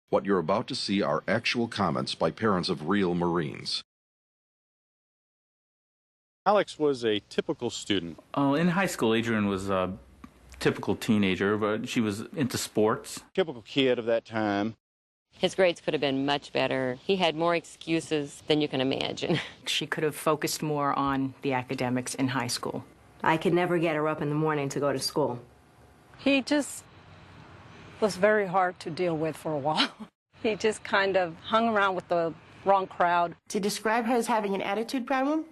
What you're about to see are actual comments by parents of real Marines. Alex was a typical student. In high school, Adrian was a typical teenager, but she was into sports. Typical kid of that time. His grades could have been much better. He had more excuses than you can imagine. She could have focused more on the academics in high school. I could never get her up in the morning to go to school. He just was very hard to deal with for a while. He just kind of hung around with the wrong crowd. To describe her as having an attitude problem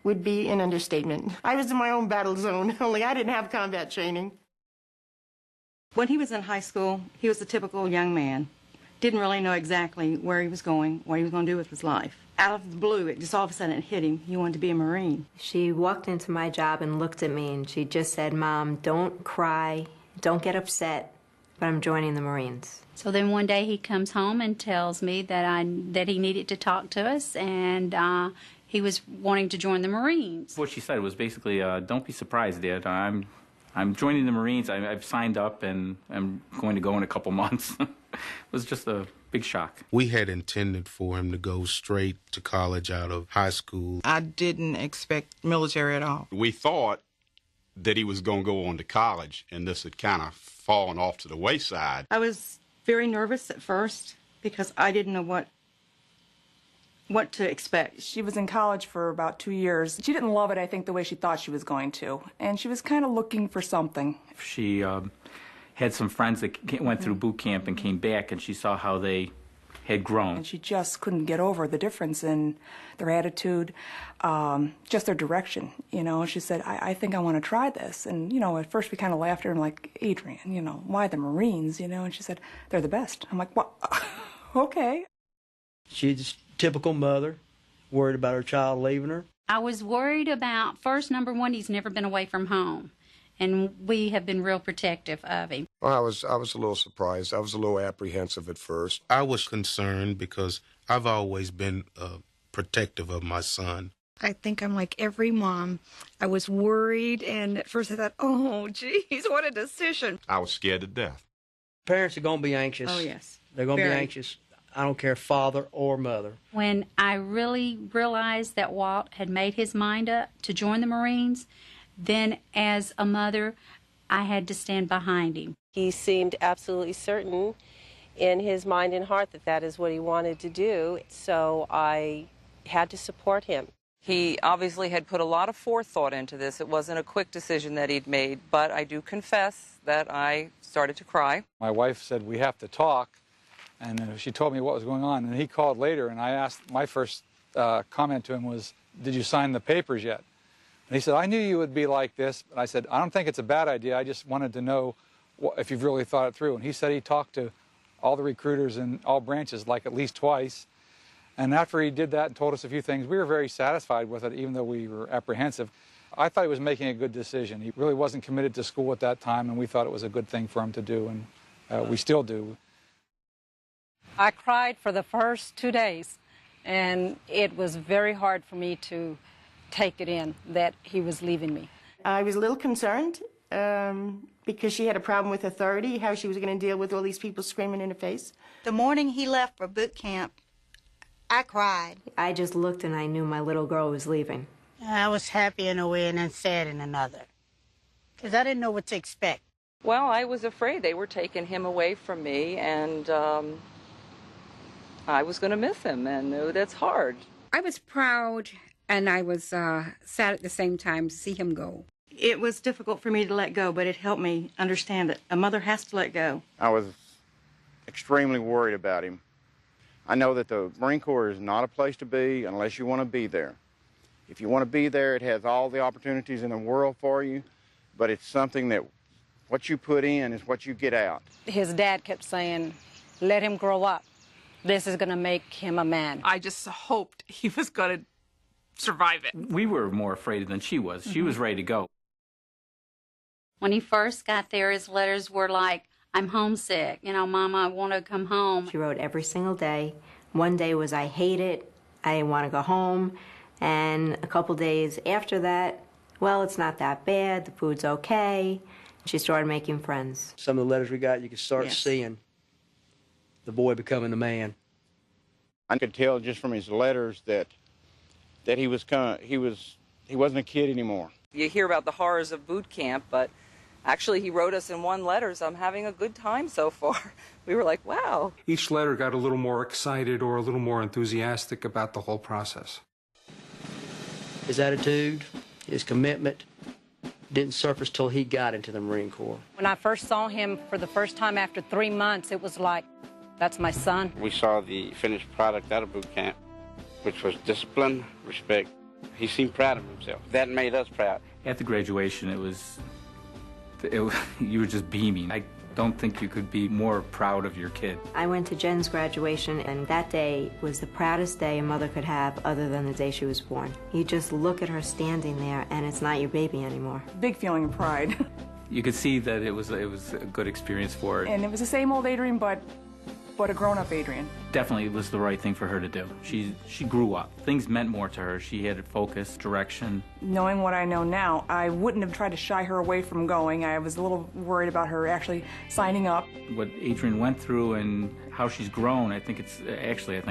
would be an understatement. I was in my own battle zone, only I didn't have combat training. When he was in high school, he was a typical young man. Didn't really know exactly where he was going, what he was going to do with his life. Out of the blue, it just all of a sudden it hit him. He wanted to be a Marine. She walked into my job and looked at me and she just said, "Mom, don't cry, don't get upset, but I'm joining the Marines." So then one day he comes home and tells me that he needed to talk to us, and he was wanting to join the Marines. What she said was basically, don't be surprised, Dad. I'm joining the Marines. I've signed up, and I'm going to go in a couple months. It was just a big shock. We had intended for him to go straight to college out of high school. I didn't expect military at all. We thought that he was going to go on to college, and this had kind of fallen off to the wayside. I was very nervous at first because I didn't know what to expect. She was in college for about 2 years. She didn't love it, I think, the way she thought she was going to. And she was kind of looking for something. She had some friends that went through boot camp and came back, and she saw how they had grown. And she just couldn't get over the difference in their attitude, just their direction. You know, she said, I think I want to try this. And, you know, at first we kind of laughed at her and like, "Adrian, you know, why the Marines?" You know, and she said, "They're the best." I'm like, "What?" Okay. She's a typical mother, worried about her child leaving her. I was worried about, first, number one, he's never been away from home, and we have been real protective of him. Well, I was a little surprised. I was a little apprehensive at first. I was concerned because I've always been protective of my son. I think I'm like every mom. I was worried, and at first I thought, "Oh, geez, what a decision." I was scared to death. Parents are going to be anxious. Oh, yes. They're going to be Very. anxious. I don't care, father or mother. When I really realized that Walt had made his mind up to join the Marines, then as a mother, I had to stand behind him. He seemed absolutely certain in his mind and heart that that is what he wanted to do, so I had to support him. He obviously had put a lot of forethought into this. It wasn't a quick decision that he'd made, but I do confess that I started to cry. My wife said, "We have to talk," and she told me what was going on, and he called later, and I asked, my first comment to him was, "Did you sign the papers yet?" And he said, "I knew you would be like this," and I said, "I don't think it's a bad idea. I just wanted to know if you've really thought it through." And he said he talked to all the recruiters in all branches like at least twice. And after he did that and told us a few things, we were very satisfied with it, even though we were apprehensive. I thought he was making a good decision. He really wasn't committed to school at that time, and we thought it was a good thing for him to do, and we still do. I cried for the first 2 days, and it was very hard for me to take it in that he was leaving me. I was a little concerned because she had a problem with authority, how she was going to deal with all these people screaming in her face. The morning he left for boot camp, I cried. I just looked and I knew my little girl was leaving. I was happy in a way and then sad in another, because I didn't know what to expect. Well, I was afraid they were taking him away from me, and I was going to miss him, and that's hard. I was proud, and I was sad at the same time to see him go. It was difficult for me to let go, but it helped me understand that a mother has to let go. I was extremely worried about him. I know that the Marine Corps is not a place to be unless you want to be there. If you want to be there, it has all the opportunities in the world for you, but it's something that what you put in is what you get out. His dad kept saying, "Let him grow up. This is going to make him a man." I just hoped he was going to survive it. We were more afraid than she was. She was ready to go. When he first got there, his letters were like, "I'm homesick. You know, Mama, I want to come home." She wrote every single day. One day was, "I hate it. I want to go home." And a couple days after that, "Well, it's not that bad. The food's okay." She started making friends. Some of the letters we got, you could start seeing the boy becoming a man. I could tell just from his letters that he wasn't a kid anymore. You hear about the horrors of boot camp, but actually he wrote us in one letter, I'm having a good time so far. We were like, wow. Each letter got a little more excited or a little more enthusiastic about the whole process. His attitude, his commitment didn't surface till he got into the Marine Corps. When I first saw him for the first time after 3 months, it was like, that's my son. We saw the finished product out of boot camp, which was discipline, respect. He seemed proud of himself. That made us proud. At the graduation, you were just beaming. I don't think you could be more proud of your kid. I went to Jen's graduation, and that day was the proudest day a mother could have other than the day she was born. You just look at her standing there, and it's not your baby anymore. Big feeling of pride. You could see that it was a good experience for her. And it was the same old Adrian, but a grown-up Adrian. Definitely was the right thing for her to do. She grew up. Things meant more to her. She had focus, direction. Knowing what I know now, I wouldn't have tried to shy her away from going. I was a little worried about her actually signing up. What Adrian went through and how she's grown, I think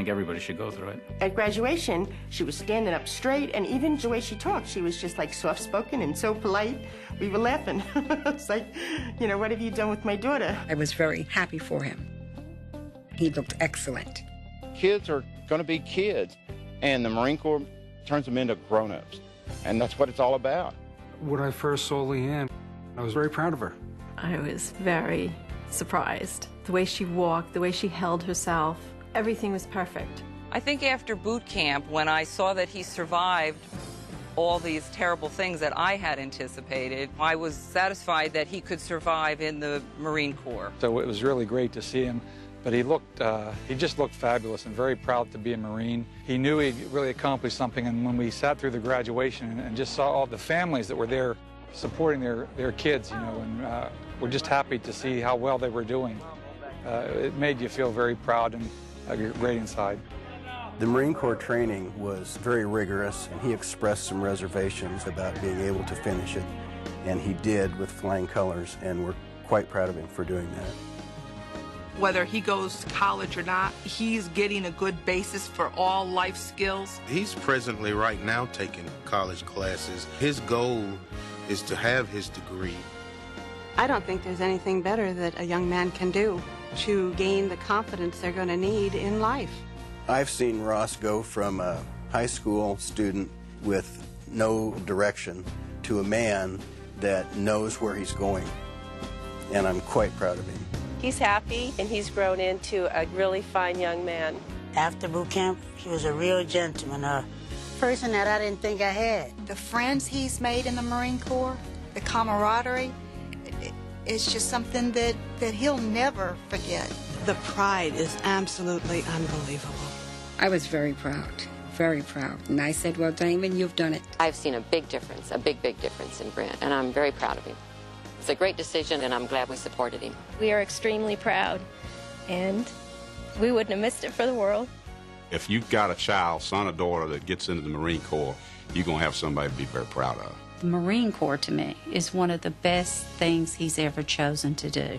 everybody should go through it. At graduation, she was standing up straight, and even the way she talked, she was just like soft-spoken and so polite. We were laughing. It's like, what have you done with my daughter? I was very happy for him. He looked excellent. Kids are going to be kids, and the Marine Corps turns them into grown-ups, and that's what it's all about. When I first saw Leanne, I was very proud of her. I was very surprised. The way she walked, the way she held herself, everything was perfect. I think after boot camp, when I saw that he survived all these terrible things that I had anticipated, I was satisfied that he could survive in the Marine Corps. So it was really great to see him. But he just looked fabulous and very proud to be a Marine. He knew he'd really accomplished something, and when we sat through the graduation and just saw all the families that were there supporting their kids, and we're just happy to see how well they were doing. It made you feel very proud and great inside. The Marine Corps training was very rigorous, and he expressed some reservations about being able to finish it, and he did with flying colors, and we're quite proud of him for doing that. Whether he goes to college or not, he's getting a good basis for all life skills. He's presently right now taking college classes. His goal is to have his degree. I don't think there's anything better that a young man can do to gain the confidence they're going to need in life. I've seen Ross go from a high school student with no direction to a man that knows where he's going, and I'm quite proud of him. He's happy, and he's grown into a really fine young man. After boot camp, he was a real gentleman, a person that I didn't think I had. The friends he's made in the Marine Corps, the camaraderie, it's just something that he'll never forget. The pride is absolutely unbelievable. I was very proud, very proud. And I said, well, Damon, you've done it. I've seen a big difference, a big difference in Brent, and I'm very proud of him. It's a great decision, and I'm glad we supported him. We are extremely proud, and we wouldn't have missed it for the world. If you've got a child, son or daughter, that gets into the Marine Corps, you're going to have somebody to be very proud of. The Marine Corps, to me, is one of the best things he's ever chosen to do.